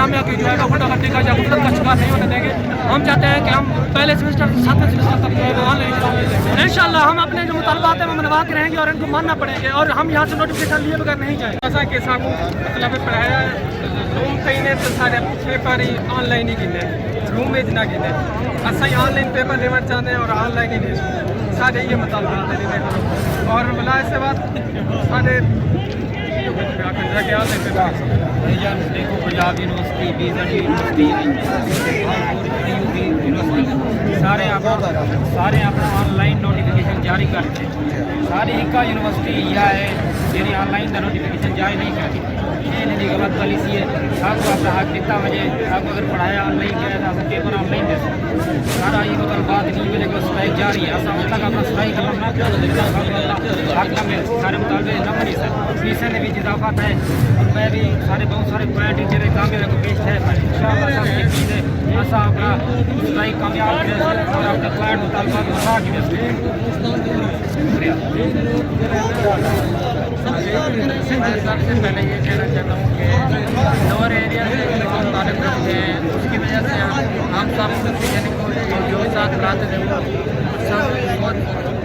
जामिया की जो है गुंडागर्दी का या गुफरत का शिकार नहीं होने देंगे। हम चाहते हैं कि हम पहले सेमेस्टर से 7वें सेमेस्टर तक जो है वो ऑनलाइन इंशाल्लाह हम अपने जो मुतालबात हैं वो मनवा के रहेंगे और इनको मानना पड़ेंगे और हम यहाँ से नोटिफिकेशन लिए बगैर नहीं जाएंगे। जैसा कि सानू मतलब पढ़ाया रूम कहीं तो सारे पेपर ही ऑनलाइन ही गिने रूम में ना गिने असा ही ऑनलाइन पेपर देना चाहते हैं और ऑनलाइन ही दे सारे ये मुतालबात हैं और बोला इसके बाद सारे देखो पंजाब यूनिवर्सिटी बीजन यूनिवर्सिटी सारे अपना ऑनलाइन नोटिफिकेशन जारी करते हैं। सारी एक यूनिवर्सिटी यह है जी ऑनलाइन का नोटिफिकेशन जारी नहीं करती। ये गलत पॉलिसी है। आपको अपना हक दिता वजे आपको अगर पढ़ाया ऑनलाइन किया तो पेपर ऑनलाइन दे सारा ये बात नहीं वजह को स्ट्राइक जारी है। असा तक अपना स्ट्राइक करना हक न मिले सारे मुतालबे न मरी सर फीसें भी इजाफा है और मैं भी सारे बहुत सारे पॉइंट तेरे काम को पेश है इंशाअल्लाह सब यकीन है असा अपना स्ट्राइक कामयाब और अपने पॉइंट मुतालबा बढ़ा के शुक्रिया। सबसे पहले ये कहना चाहता हूँ कि लोअर एरिया से ताल्लुक रखते हैं उसकी वजह से हम सब यानी जो साथ पढ़ाते थे वो सब बहुत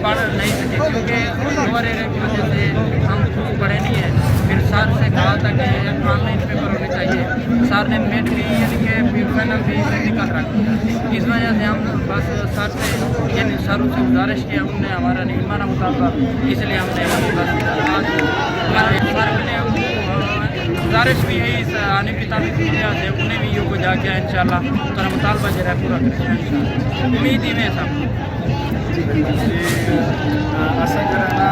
पढ़ नहीं सके क्योंकि लोअर एरिया की वजह से हम खुद पढ़े नहीं हैं। फिर सर से कहा था कि ऑनलाइन पेपर होने चाहिए। सर ने मेडली यानी कि फाइनल भी निकल रखा। इस वजह से हम बस सर से यानी सरों से गुजारिश किया उनने हमारा नहीं माना मुताबिक इसलिए हमने बस गुजारिश भी है इस आने की तारीख से उन्हें भी योग जाके इंशाल्लाह तो मुतालबा जो है पूरा करेंगे उम्मीद ही में सब असा करना